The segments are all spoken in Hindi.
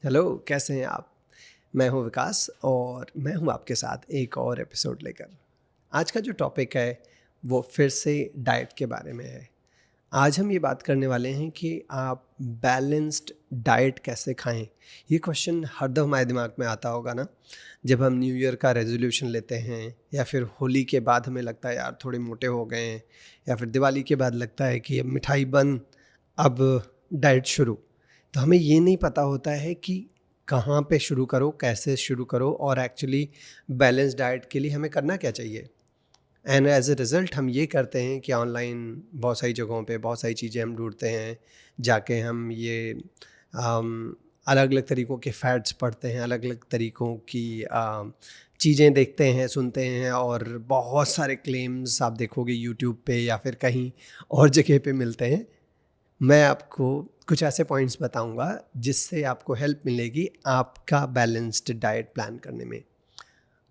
हेलो, कैसे हैं आप? मैं हूं विकास और मैं हूं आपके साथ एक और एपिसोड लेकर। आज का जो टॉपिक है वो फिर से डाइट के बारे में है। आज हम ये बात करने वाले हैं कि आप बैलेंस्ड डाइट कैसे खाएं। ये क्वेश्चन हरदम हमारे दिमाग में आता होगा ना, जब हम न्यू ईयर का रेजोल्यूशन लेते हैं या फिर होली के बाद हमें लगता है यार थोड़े मोटे हो गए हैं, या फिर दिवाली के बाद लगता है कि अब मिठाई बंद, अब डाइट शुरू। तो हमें ये नहीं पता होता है कि कहाँ पे शुरू करो, कैसे शुरू करो और एक्चुअली बैलेंस डाइट के लिए हमें करना क्या चाहिए। एंड एज ए रिज़ल्ट हम ये करते हैं कि ऑनलाइन बहुत सारी जगहों पे बहुत सारी चीज़ें हम ढूंढते हैं, जाके हम ये अलग अलग तरीक़ों के फैट्स पढ़ते हैं, अलग अलग तरीक़ों की चीज़ें देखते हैं, सुनते हैं, और बहुत सारे क्लेम्स आप देखोगे यूट्यूब पे या फिर कहीं और जगह पे मिलते हैं। मैं आपको कुछ ऐसे पॉइंट्स बताऊंगा जिससे आपको हेल्प मिलेगी आपका बैलेंस्ड डाइट प्लान करने में।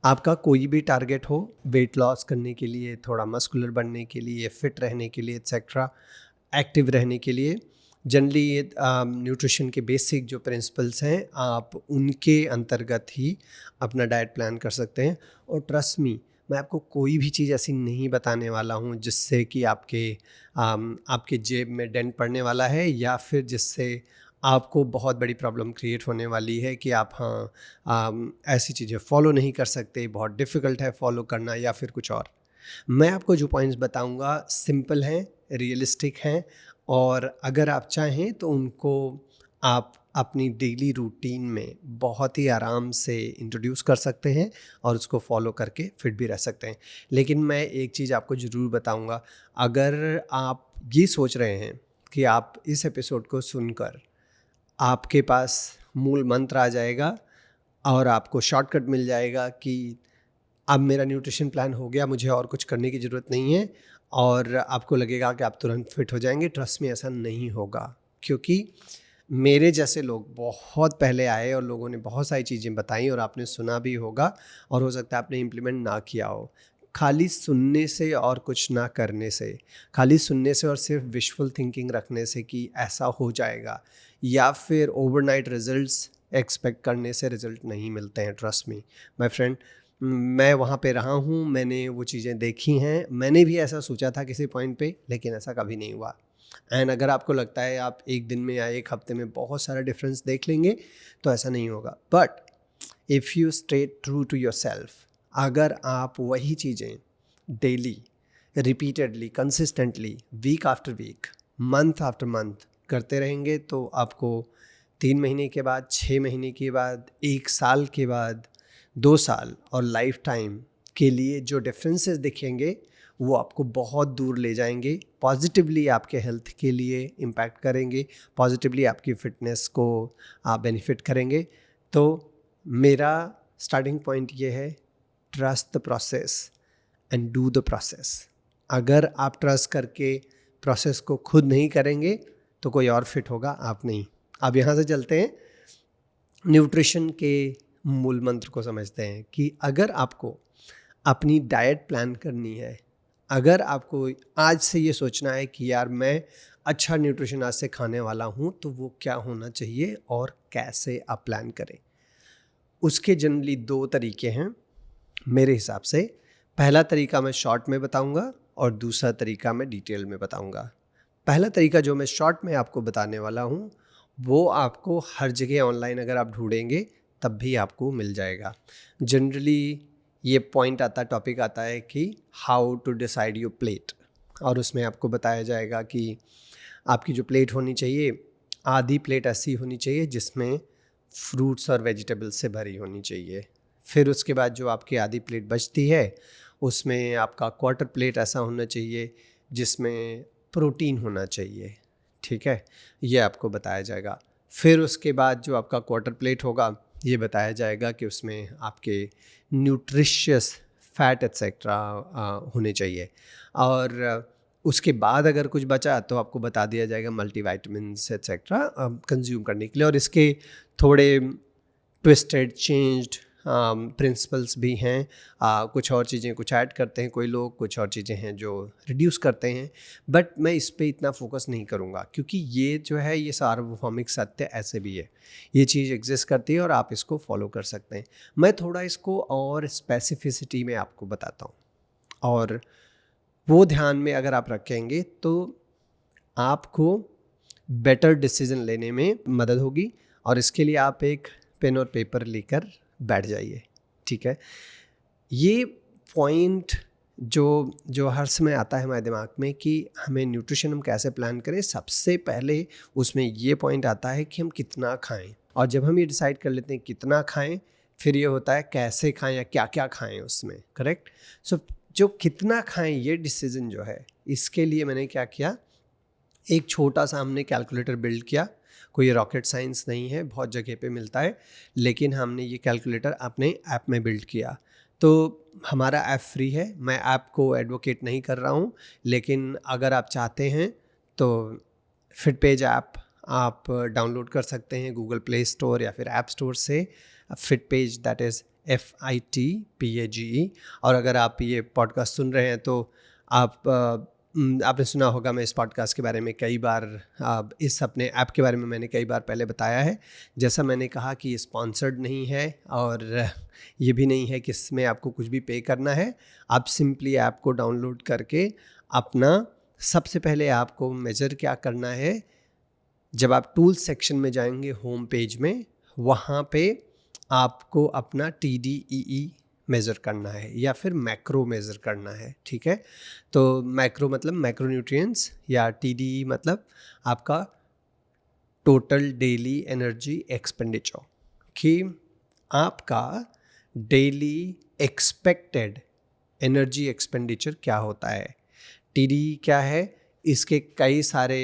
आपका कोई भी टारगेट हो, वेट लॉस करने के लिए, थोड़ा मस्कुलर बनने के लिए, फिट रहने के लिए, एक्सेट्रा, एक्टिव रहने के लिए, जनरली ये न्यूट्रिशन के बेसिक जो प्रिंसिपल्स हैं आप उनके अंतर्गत ही अपना डाइट प्लान कर सकते हैं। और ट्रस्ट मी, मैं आपको कोई भी चीज़ ऐसी नहीं बताने वाला हूँ जिससे कि आपके जेब में डेंट पड़ने वाला है, या फिर जिससे आपको बहुत बड़ी प्रॉब्लम क्रिएट होने वाली है कि आप ऐसी चीज़ें फॉलो नहीं कर सकते, बहुत डिफ़िकल्ट है फॉलो करना, या फिर कुछ और। मैं आपको जो पॉइंट्स बताऊंगा सिंपल हैं, रियलिस्टिक हैं, और अगर आप चाहें तो उनको आप अपनी डेली रूटीन में बहुत ही आराम से इंट्रोड्यूस कर सकते हैं और उसको फॉलो करके फिट भी रह सकते हैं। लेकिन मैं एक चीज़ आपको ज़रूर बताऊंगा, अगर आप ये सोच रहे हैं कि आप इस एपिसोड को सुनकर आपके पास मूल मंत्र आ जाएगा और आपको शॉर्टकट मिल जाएगा कि अब मेरा न्यूट्रिशन प्लान हो गया, मुझे और कुछ करने की ज़रूरत नहीं है, और आपको लगेगा कि आप तुरंत फिट हो जाएंगे, ट्रस्ट में ऐसा नहीं होगा। क्योंकि मेरे जैसे लोग बहुत पहले आए और लोगों ने बहुत सारी चीज़ें बताई और आपने सुना भी होगा, और हो सकता है आपने इम्प्लीमेंट ना किया हो। खाली सुनने से और कुछ ना करने से, खाली सुनने से और सिर्फ विशफुल थिंकिंग रखने से कि ऐसा हो जाएगा, या फिर ओवरनाइट रिजल्ट्स एक्सपेक्ट करने से रिजल्ट नहीं मिलते हैं। ट्रस्ट मी माय फ्रेंड, मैं वहाँ पे रहा हूँ, मैंने वो चीज़ें देखी हैं, मैंने भी ऐसा सोचा था किसी पॉइंट पे, लेकिन ऐसा कभी नहीं हुआ। एंड अगर आपको लगता है आप एक दिन में या एक हफ्ते में बहुत सारा डिफरेंस देख लेंगे, तो ऐसा नहीं होगा। But if you stay true to yourself, अगर आप वही चीज़ें daily, repeatedly, consistently, week after week, month after month करते रहेंगे, तो आपको 3 महीने के बाद, 6 महीने के बाद, 1 साल के बाद, 2 साल और लाइफ टाइम के लिए जो डिफरेंसेस दिखेंगे वो आपको बहुत दूर ले जाएंगे, पॉजिटिवली आपके हेल्थ के लिए इम्पैक्ट करेंगे, पॉजिटिवली आपकी फिटनेस को आप बेनिफिट करेंगे। तो मेरा स्टार्टिंग पॉइंट ये है, trust the process and do the process. अगर आप ट्रस्ट करके प्रोसेस को खुद नहीं करेंगे तो कोई और फिट होगा, आप नहीं। अब यहाँ से चलते हैं न्यूट्रिशन के मूल मंत्र को समझते हैं कि अगर आपको अपनी डाइट प्लान करनी है, अगर आपको आज से ये सोचना है कि यार मैं अच्छा न्यूट्रिशन आज से खाने वाला हूँ, तो वो क्या होना चाहिए और कैसे आप प्लान करें। उसके जनरली 2 तरीके हैं मेरे हिसाब से। पहला तरीका मैं शॉर्ट में बताऊंगा और दूसरा तरीका मैं डिटेल में बताऊंगा। पहला तरीका जो मैं शॉर्ट में आपको बताने वाला हूँ वो आपको हर जगह ऑनलाइन अगर आप ढूंढेंगे तब भी आपको मिल जाएगा। जनरली ये पॉइंट आता, टॉपिक आता है कि how to decide your plate, और उसमें आपको बताया जाएगा कि आपकी जो प्लेट होनी चाहिए, आधी प्लेट ऐसी होनी चाहिए जिसमें फ्रूट्स और वेजिटेबल्स से भरी होनी चाहिए। फिर उसके बाद जो आपकी आधी प्लेट बचती है उसमें आपका क्वार्टर प्लेट ऐसा होना चाहिए जिसमें प्रोटीन होना चाहिए। ठीक है, ये आपको बताया जाएगा। फिर उसके बाद जो आपका क्वार्टर प्लेट होगा, ये बताया जाएगा कि उसमें आपके न्यूट्रिशियस फैट एक्सेट्रा होने चाहिए। और उसके बाद अगर कुछ बचा तो आपको बता दिया जाएगा मल्टीविटामिन्स एक्सेट्रा कंज्यूम करने के लिए। और इसके थोड़े ट्विस्टेड, चेंज्ड प्रिंसिपल्स भी हैं, कुछ और चीज़ें कुछ ऐड करते हैं कोई लोग, कुछ और चीज़ें हैं जो रिड्यूस करते हैं, बट मैं इस पे इतना फोकस नहीं करूँगा क्योंकि ये जो है ये सार्वभौमिक सत्य ऐसे भी है, ये चीज़ एग्जिस्ट करती है और आप इसको फॉलो कर सकते हैं। मैं थोड़ा इसको और स्पेसिफिसिटी में आपको बताता हूँ, और वो ध्यान में अगर आप रखेंगे तो आपको बेटर डिसीजन लेने में मदद होगी, और इसके लिए आप एक पेन और पेपर लेकर बैठ जाइए, ठीक है। ये पॉइंट जो हर समय आता है हमारे दिमाग में कि हमें न्यूट्रिशन हम कैसे प्लान करें, सबसे पहले उसमें ये पॉइंट आता है कि हम कितना खाएं, और जब हम ये डिसाइड कर लेते हैं कितना खाएं, फिर ये होता है कैसे खाएं या क्या क्या खाएं उसमें, करेक्ट। सो जो कितना खाएं ये डिसीजन जो है, इसके लिए मैंने क्या किया, एक छोटा सा हमने कैलकुलेटर बिल्ड किया। कोई रॉकेट साइंस नहीं है, बहुत जगह पे मिलता है, लेकिन हमने ये कैलकुलेटर अपने ऐप में बिल्ड किया। तो हमारा ऐप फ्री है, मैं ऐप को एडवोकेट नहीं कर रहा हूँ, लेकिन अगर आप चाहते हैं तो फिटपेज ऐप आप डाउनलोड कर सकते हैं गूगल प्ले स्टोर या फिर ऐप स्टोर से। फिटपेज दैट इज़ FITPAGE। और अगर आप ये पॉडकास्ट सुन रहे हैं तो आपने सुना होगा, मैं इस पॉडकास्ट के बारे में कई बार, इस अपने ऐप के बारे में मैंने कई बार पहले बताया है। जैसा मैंने कहा कि ये स्पॉन्सर्ड नहीं है और ये भी नहीं है कि इसमें आपको कुछ भी पे करना है। आप सिंपली ऐप को डाउनलोड करके अपना, सबसे पहले आपको मेजर क्या करना है, जब आप टूल्स सेक्शन में जाएंगे होम पेज में, वहाँ पे आपको अपना TDEE मेज़र करना है या फिर मैक्रो मेज़र करना है, ठीक है। तो मैक्रो मतलब मैक्रोन्यूट्रिएंट्स, या TDE मतलब आपका टोटल डेली एनर्जी एक्सपेंडिचर, कि आपका डेली एक्सपेक्टेड एनर्जी एक्सपेंडिचर क्या होता है। TDE क्या है, इसके कई सारे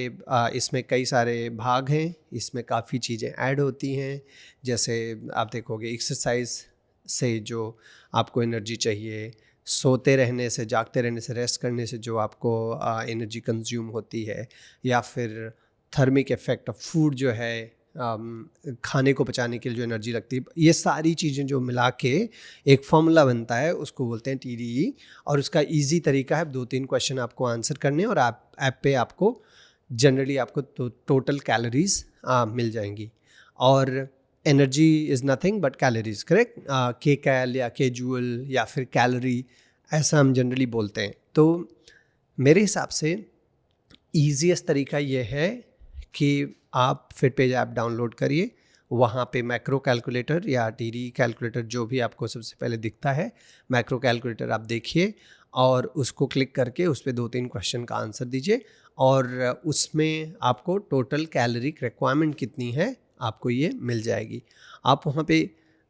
इसमें कई सारे भाग हैं, इसमें काफ़ी चीज़ें ऐड होती हैं। जैसे आप देखोगे एक्सरसाइज से जो आपको एनर्जी चाहिए, सोते रहने से, जागते रहने से, रेस्ट करने से जो आपको एनर्जी कंज्यूम होती है, या फिर थर्मिक इफ़ेक्ट ऑफ फूड जो है, खाने को पचाने के लिए जो एनर्जी लगती है, ये सारी चीज़ें जो मिला के एक फॉर्मूला बनता है उसको बोलते हैं TDE। और उसका इजी तरीका है, 2-3 क्वेश्चन आपको आंसर करने, और ऐप पे आपको जनरली आपको टोटल कैलोरीज मिल जाएंगी। और energy is nothing but calories, correct. के कैल या के जूल या फिर कैलोरी, ऐसा हम जनरली बोलते हैं। तो मेरे हिसाब से ईजीएस्ट तरीका ये है कि आप फिटपेज ऐप डाउनलोड करिए, वहाँ पे मैक्रो कैलकुलेटर या TDE कैलकुलेटर जो भी आपको सबसे पहले दिखता है, मैक्रो कैलकुलेटर आप देखिए और उसको क्लिक करके उस पर 2-3 क्वेश्चन का आंसर दीजिए, और उसमें आपको टोटल कैलोरिक रिक्वायरमेंट कितनी है आपको ये मिल जाएगी। आप वहाँ पे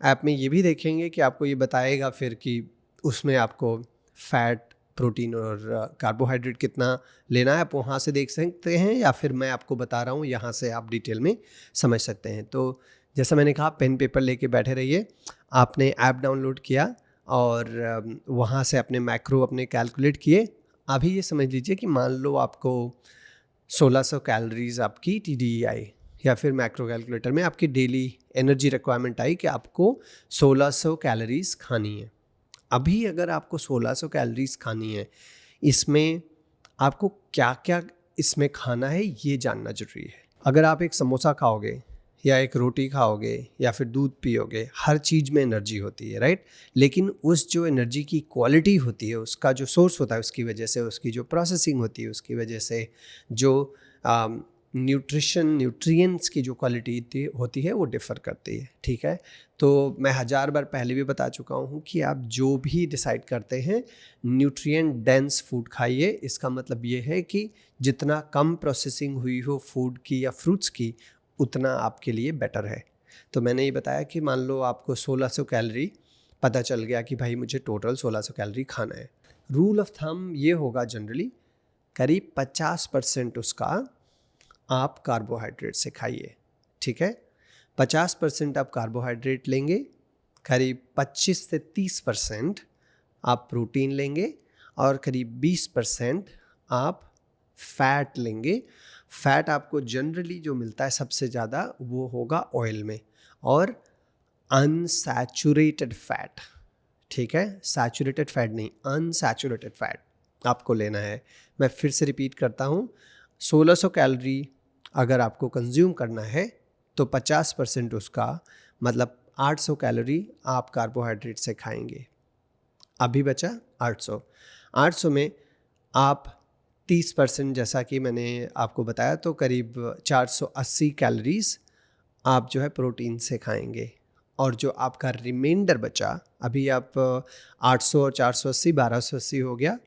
ऐप में ये भी देखेंगे कि आपको ये बताएगा फिर कि उसमें आपको फैट, प्रोटीन और कार्बोहाइड्रेट कितना लेना है, आप वहाँ से देख सकते हैं, या फिर मैं आपको बता रहा हूँ यहाँ से आप डिटेल में समझ सकते हैं। तो जैसा मैंने कहा, पेन पेपर लेके बैठे रहिए। आपने ऐप डाउनलोड किया और वहाँ से अपने मैक्रो अपने कैलकुलेट किए। अभी ये समझ लीजिए कि मान लो आपको 1600 कैलोरीज आपकी TDE आई, या फिर मैक्रो कैलकुलेटर में आपकी डेली एनर्जी रिक्वायरमेंट आई कि आपको 1600 कैलोरीज खानी है। अभी अगर आपको 1600 कैलोरीज खानी है, इसमें आपको क्या क्या इसमें खाना है ये जानना जरूरी है। अगर आप एक समोसा खाओगे या एक रोटी खाओगे या फिर दूध पियोगे, हर चीज़ में एनर्जी होती है, राइट। लेकिन उस जो एनर्जी की क्वालिटी होती है, उसका जो सोर्स होता है, उसकी वजह से, उसकी जो प्रोसेसिंग होती है, उसकी वजह से जो न्यूट्रिएंट्स की जो क्वालिटी होती है वो डिफ़र करती है, ठीक है। तो मैं 1000 बार पहले भी बता चुका हूँ कि आप जो भी डिसाइड करते हैं, न्यूट्रिएंट डेंस फूड खाइए। इसका मतलब ये है कि जितना कम प्रोसेसिंग हुई हो फूड की या फ्रूट्स की, उतना आपके लिए बेटर है। तो मैंने ये बताया कि मान लो आपको 1600 कैलोरी पता चल गया कि भाई मुझे टोटल 1600 कैलोरी खाना है। रूल ऑफ थंब ये होगा जनरली करीब 50% उसका आप कार्बोहाइड्रेट से खाइए, ठीक है। 50% आप कार्बोहाइड्रेट लेंगे, करीब 25 से 30% आप प्रोटीन लेंगे, और करीब 20% आप फैट लेंगे। फैट आपको जनरली जो मिलता है सबसे ज़्यादा वो होगा ऑयल में, और अनसैचुरेटेड फैट, ठीक है, सैचुरेटेड फैट नहीं, अनसैचुरेटेड फैट आपको लेना है। मैं फिर से रिपीट करता हूँ, 1600 कैलोरी अगर आपको कंज्यूम करना है तो 50% उसका मतलब 800 कैलोरी आप कार्बोहाइड्रेट से खाएंगे। अभी बचा 800। 800 में आप 30%, जैसा कि मैंने आपको बताया, तो करीब 480 कैलोरीज आप जो है प्रोटीन से खाएंगे। और जो आपका रिमाइंडर बचा, अभी आप 800 और 480 1280 हो गया,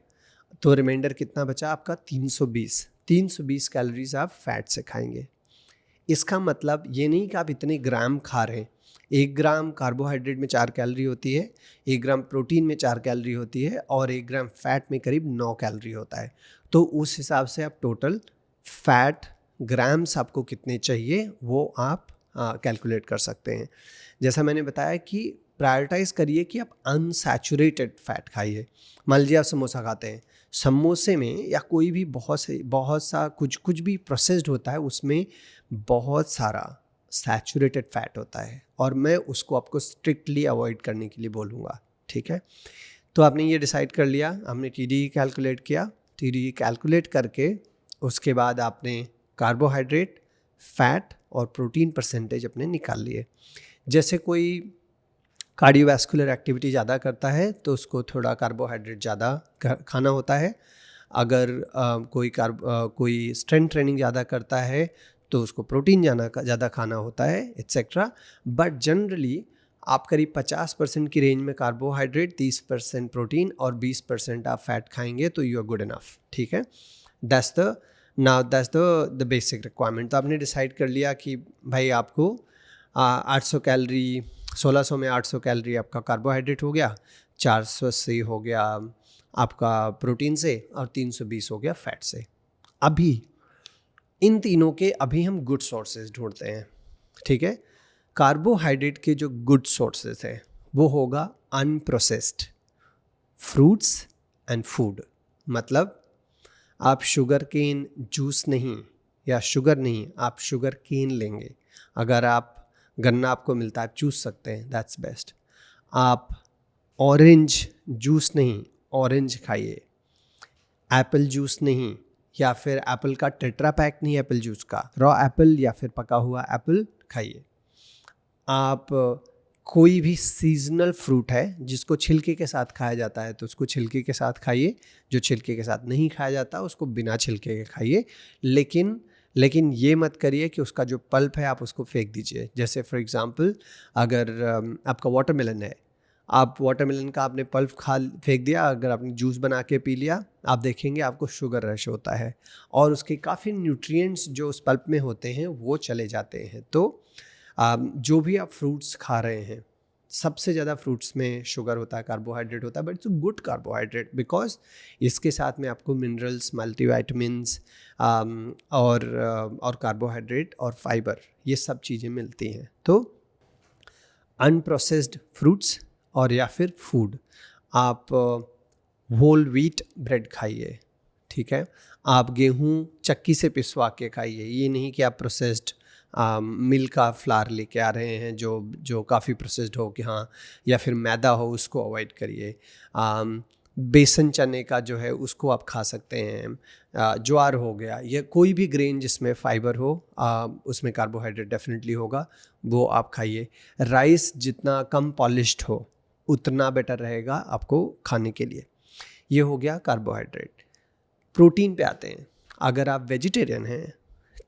तो रिमाइंडर कितना बचा आपका? 320 कैलोरीज आप फैट से खाएंगे। इसका मतलब ये नहीं कि आप इतने ग्राम खा रहे हैं। 1 ग्राम कार्बोहाइड्रेट में 4 कैलोरी होती है, 1 ग्राम प्रोटीन में 4 कैलोरी होती है, और 1 ग्राम फैट में करीब 9 कैलोरी होता है। तो उस हिसाब से आप टोटल फैट ग्राम्स आपको कितने चाहिए वो आप कैलकुलेट कर सकते हैं। जैसा मैंने बताया कि प्रायोरिटाइज करिए कि आप अनसैचुरेटेड फैट खाइए। मान लीजिए आप समोसा खाते हैं, समोसे में या कोई भी बहुत सा कुछ भी प्रोसेस्ड होता है, उसमें बहुत सारा सैचुरेटेड फैट होता है, और मैं उसको आपको स्ट्रिक्टली अवॉइड करने के लिए बोलूँगा, ठीक है। तो आपने ये डिसाइड कर लिया, हमने TDE कैलकुलेट किया, TDE कैलकुलेट करके उसके बाद आपने कार्बोहाइड्रेट, फैट और प्रोटीन परसेंटेज अपने निकाल लिए। जैसे कोई कार्डियोवैस्कुलर एक्टिविटी ज़्यादा करता है तो उसको थोड़ा कार्बोहाइड्रेट ज़्यादा खाना होता है। अगर कोई स्ट्रेंथ ट्रेनिंग ज़्यादा करता है तो उसको प्रोटीन ज़्यादा खाना होता है, एट्सेट्रा। बट जनरली आप करीब 50% की रेंज में कार्बोहाइड्रेट, 30% प्रोटीन और 20% आप फैट खाएंगे तो यू आर गुड इनफ, ठीक है। That's the basic requirement. तो आपने डिसाइड कर लिया कि भाई आपको 800 कैलोरी, 1600 में 800 कैलोरी आपका कार्बोहाइड्रेट हो गया, 480 हो गया आपका प्रोटीन से, और 320 हो गया फैट से। अभी इन तीनों के अभी हम गुड सोर्सेज ढूंढते हैं, ठीक है। कार्बोहाइड्रेट के जो गुड सोर्सेज हैं वो होगा अनप्रोसेस्ड फ्रूट्स एंड फूड। मतलब आप शुगर केन जूस नहीं या शुगर नहीं, आप शुगर केन लेंगे। अगर आप गन्ना आपको मिलता है, आप चूस सकते हैं, दैट्स बेस्ट। आप ऑरेंज जूस नहीं, ऑरेंज खाइए। एप्पल जूस नहीं, या फिर एप्पल का टेट्रा पैक नहीं, एप्पल जूस का रॉ एप्पल या फिर पका हुआ एप्पल खाइए। आप कोई भी सीजनल फ्रूट है जिसको छिलके के साथ खाया जाता है तो उसको छिलके के साथ खाइए, जो छिलके के साथ नहीं खाया जाता उसको बिना छिलके के खाइए। लेकिन ये मत करिए कि उसका जो पल्प है आप उसको फेंक दीजिए। जैसे फॉर एग्जांपल अगर आपका वाटरमेलन है, आप वाटरमेलन का आपने पल्प फेंक दिया, अगर आपने जूस बना के पी लिया, आप देखेंगे आपको शुगर रश होता है और उसके काफ़ी न्यूट्रिएंट्स जो उस पल्प में होते हैं वो चले जाते हैं। तो जो भी आप फ्रूट्स खा रहे हैं, सबसे ज़्यादा फ्रूट्स में शुगर होता है, कार्बोहाइड्रेट होता है, but it's a good carbohydrate because इसके साथ में आपको मिनरल्स, मल्टीविटामिन्स और कार्बोहाइड्रेट और फाइबर, ये सब चीज़ें मिलती हैं। तो अनप्रोसेस्ड फ्रूट्स और या फिर फूड, आप होल व्हीट ब्रेड खाइए, ठीक है। आप गेहूँ चक्की से पिसवा के खाइए, ये नहीं कि आप प्रोसेस्ड मिल का फ्लार लेके आ रहे हैं जो काफ़ी प्रोसेस्ड हो कि हाँ, या फिर मैदा हो, उसको अवॉइड करिए। बेसन चने का जो है उसको आप खा सकते हैं। ज्वार हो गया, या कोई भी ग्रेन जिसमें फाइबर हो, उसमें कार्बोहाइड्रेट डेफिनेटली होगा, वो आप खाइए। राइस जितना कम पॉलिश्ड हो उतना बेटर रहेगा आपको खाने के लिए। ये हो गया कार्बोहाइड्रेट। प्रोटीन पे आते हैं। अगर आप वेजिटेरियन हैं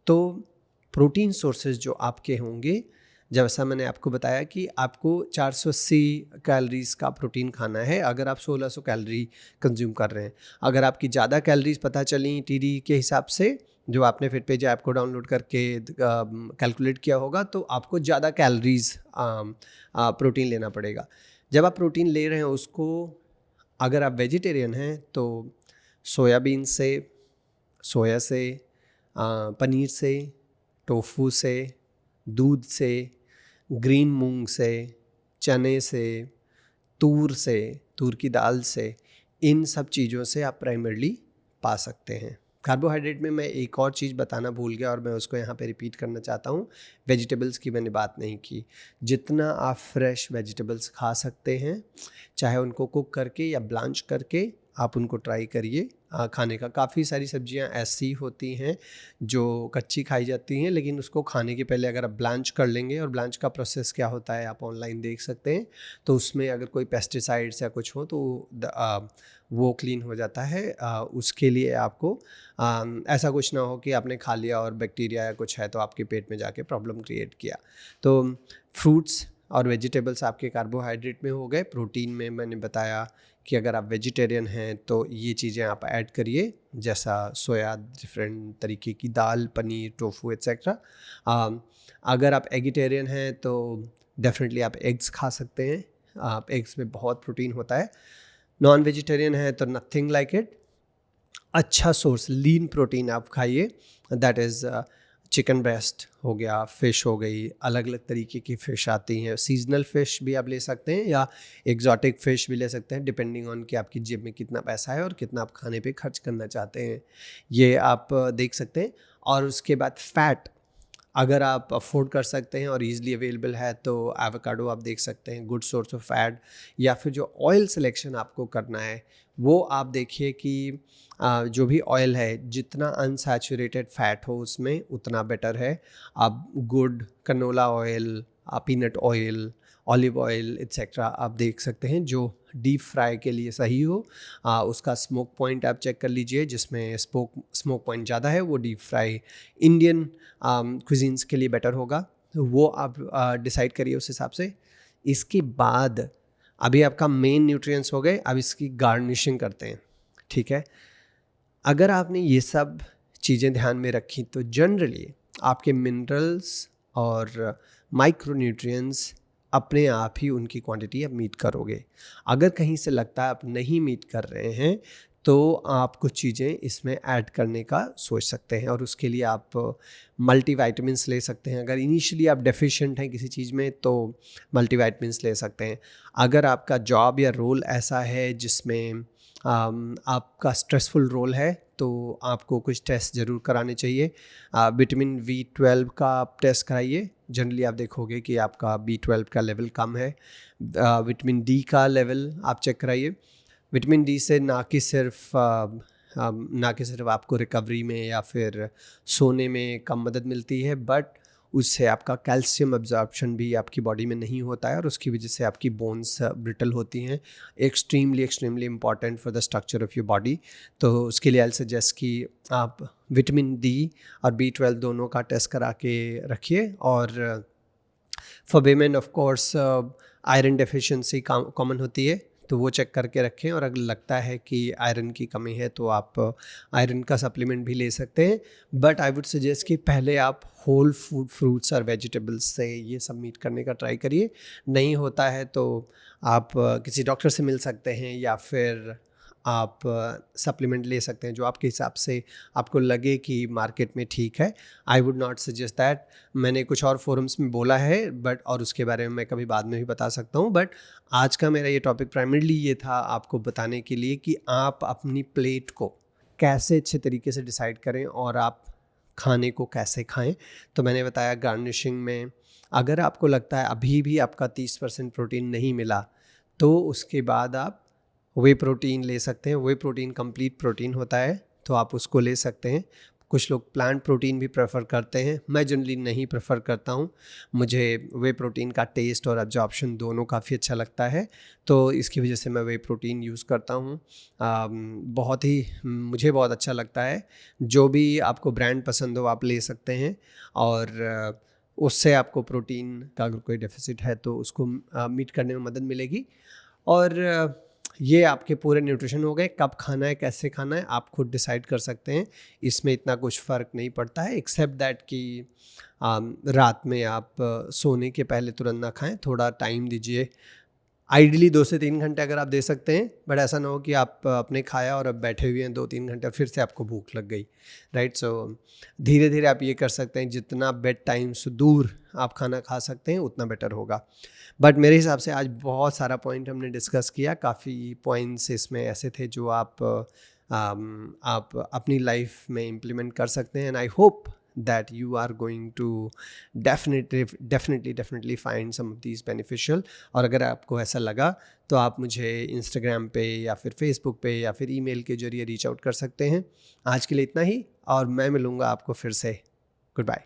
तो प्रोटीन सोर्सेज जो आपके होंगे, जैसा मैंने आपको बताया कि आपको 480 कैलोरीज का प्रोटीन खाना है अगर आप 1600 कैलोरी कंज्यूम कर रहे हैं। अगर आपकी ज़्यादा कैलोरीज पता चली TDE के हिसाब से, जो आपने फिटपेज ऐप को डाउनलोड करके कैलकुलेट किया होगा, तो आपको ज़्यादा कैलोरीज प्रोटीन लेना पड़ेगा। जब आप प्रोटीन ले रहे हैं उसको, अगर आप वेजिटेरियन हैं तो सोयाबीन से, सोया से, पनीर से, टोफू से, दूध से, ग्रीन मूंग से, चने से, तूर की दाल से, इन सब चीज़ों से आप प्राइमरली पा सकते हैं, कार्बोहाइड्रेट में मैं एक और चीज़ बताना भूल गया और मैं उसको यहाँ पे रिपीट करना चाहता हूँ। वेजिटेबल्स की मैंने बात नहीं की। जितना आप फ्रेश वेजिटेबल्स खा सकते हैं, चाहे उनको कुक करके या ब्लांच करके, आप उनको ट्राई करिए खाने का। काफ़ी सारी सब्जियां ऐसी होती हैं जो कच्ची खाई जाती हैं, लेकिन उसको खाने के पहले अगर आप ब्लांच कर लेंगे, और ब्लांच का प्रोसेस क्या होता है आप ऑनलाइन देख सकते हैं, तो उसमें अगर कोई पेस्टिसाइड्स या कुछ हो तो वो क्लीन हो जाता है। उसके लिए आपको ऐसा कुछ ना हो कि आपने खा लिया और बैक्टीरिया या कुछ है तो आपके पेट में जाके प्रॉब्लम क्रिएट किया। तो फ्रूट्स और वेजिटेबल्स आपके कार्बोहाइड्रेट में हो गए। प्रोटीन में मैंने बताया कि अगर आप वेजिटेरियन हैं तो ये चीज़ें आप ऐड करिए, जैसा सोया, डिफरेंट तरीके की दाल, पनीर, टोफू एट्सेट्रा। अगर आप एगिटेरियन हैं तो डेफिनेटली आप एग्स खा सकते हैं। आप एग्स में बहुत प्रोटीन होता है। नॉन वेजिटेरियन है तो नथिंग लाइक इट। अच्छा सोर्स लीन प्रोटीन आप खाइए, दैट इज़ चिकन ब्रेस्ट हो गया, फ़िश हो गई, अलग अलग तरीके की फ़िश आती हैं। सीजनल फ़िश भी आप ले सकते हैं या एग्जॉटिक फ़िश भी ले सकते हैं, डिपेंडिंग ऑन कि आपकी जेब में कितना पैसा है और कितना आप खाने पे खर्च करना चाहते हैं। ये आप देख सकते हैं। और उसके बाद फ़ैट, अगर आप अफोर्ड कर सकते हैं और ईज़िली अवेलेबल है तो एवोकाडो आप देख सकते हैं, गुड सोर्स ऑफ फैट। या फिर जो ऑयल सिलेक्शन आपको करना है वो आप देखिए कि जो भी ऑयल है, जितना अनसैचुरेटेड फैट हो उसमें उतना बेटर है। आप good canola oil, peanut oil, olive oil etcetera आप देख सकते हैं जो डीप फ्राई के लिए सही हो। उसका स्मोक पॉइंट आप चेक कर लीजिए, जिसमें स्मोक पॉइंट ज़्यादा है वो डीप फ्राई इंडियन क्विजीन्स के लिए बेटर होगा। तो वो आप डिसाइड करिए उस हिसाब से। इसके बाद अभी आपका मेन न्यूट्रिएंट्स हो गए, अब इसकी गार्निशिंग करते हैं, ठीक है। अगर आपने ये सब चीज़ें ध्यान में रखी तो जनरली आपके मिनरल्स और माइक्रोन्यूट्रिएंट्स अपने आप ही उनकी क्वांटिटी आप मीट करोगे। अगर कहीं से लगता है आप नहीं मीट कर रहे हैं तो आप कुछ चीज़ें इसमें ऐड करने का सोच सकते हैं, और उसके लिए आप मल्टीविटामिन्स ले सकते हैं। अगर इनिशियली आप डेफिशिएंट हैं किसी चीज़ में तो मल्टीविटामिन्स ले सकते हैं। अगर आपका जॉब या रोल ऐसा है जिसमें आपका स्ट्रेसफुल रोल है तो आपको कुछ टेस्ट ज़रूर कराने चाहिए। विटामिन B12 का आप टेस्ट कराइए। जनरली आप देखोगे कि आपका B12 का लेवल कम है। विटामिन D का लेवल आप चेक कराइए। विटामिन D से ना कि सिर्फ आपको रिकवरी में या फिर सोने में कम मदद मिलती है, बट उससे आपका कैल्शियम अब्जॉर्प्शन भी आपकी बॉडी में नहीं होता है और उसकी वजह से आपकी बोन्स ब्रिटल होती हैं। Extremely important for the structure of your body. तो उसके लिए आई सजेस्ट कि आप विटामिन D और B12 दोनों का टेस्ट करा के रखिए। और for women of course iron deficiency common होती है, तो वो चेक करके रखें। और अगर लगता है कि आयरन की कमी है तो आप आयरन का सप्लीमेंट भी ले सकते हैं। बट आई वुड सजेस्ट कि पहले आप होल फूड, फ्रूट्स और वेजिटेबल्स से ये सब मीट करने का ट्राई करिए। नहीं होता है तो आप किसी डॉक्टर से मिल सकते हैं या फिर आप सप्लीमेंट ले सकते हैं जो आपके हिसाब से आपको लगे कि मार्केट में ठीक है। I would not suggest that. मैंने कुछ और फोरम्स में बोला है बट, और उसके बारे में मैं कभी बाद में भी बता सकता हूँ। बट आज का मेरा ये टॉपिक प्राइमरीली ये था आपको बताने के लिए कि आप अपनी प्लेट को कैसे अच्छे तरीके से डिसाइड करें और आप खाने को कैसे खाएं। तो मैंने बताया गार्निशिंग में अगर आपको लगता है अभी भी आपका 30% प्रोटीन नहीं मिला तो उसके बाद आप वे प्रोटीन ले सकते हैं। वे प्रोटीन कंप्लीट प्रोटीन होता है तो आप उसको ले सकते हैं। कुछ लोग प्लांट प्रोटीन भी प्रेफर करते हैं, मैं जनरली नहीं प्रेफर करता हूँ। मुझे वे प्रोटीन का टेस्ट और एब्जॉर्प्शन दोनों काफ़ी अच्छा लगता है, तो इसकी वजह से मैं वे प्रोटीन यूज़ करता हूँ। बहुत ही मुझे बहुत अच्छा लगता है। जो भी आपको ब्रांड पसंद हो आप ले सकते हैं, और उससे आपको प्रोटीन का अगर कोई डेफिसिट है तो उसको मीट करने में मदद मिलेगी। और ये आपके पूरे न्यूट्रिशन हो गए। कब खाना है, कैसे खाना है, आप खुद डिसाइड कर सकते हैं। इसमें इतना कुछ फ़र्क नहीं पड़ता है, एक्सेप्ट दैट कि रात में आप सोने के पहले तुरंत ना खाएं, थोड़ा टाइम दीजिए। आइडियली 2 से 3 घंटे अगर आप दे सकते हैं, बट ऐसा ना हो कि आप अपने खाया और अब बैठे हुए हैं 2-3 घंटे फिर से आपको भूख लग गई, राइट। सो धीरे धीरे आप ये कर सकते हैं, जितना बेड टाइम से दूर आप खाना खा सकते हैं उतना बेटर होगा। बट मेरे हिसाब से आज बहुत सारा पॉइंट हमने डिस्कस किया। काफ़ी पॉइंट्स इसमें ऐसे थे जो आप आप अपनी लाइफ में इम्प्लीमेंट कर सकते हैं. And I hope that you are going to definitely find some of these beneficial. और अगर आपको ऐसा लगा तो आप मुझे इंस्टाग्राम पे या फिर फेसबुक पे या फिर ईमेल के जरिए रीच आउट कर सकते हैं. आज के लिए इतना ही, और मैं मिलूँगा आपको फिर से. Good bye.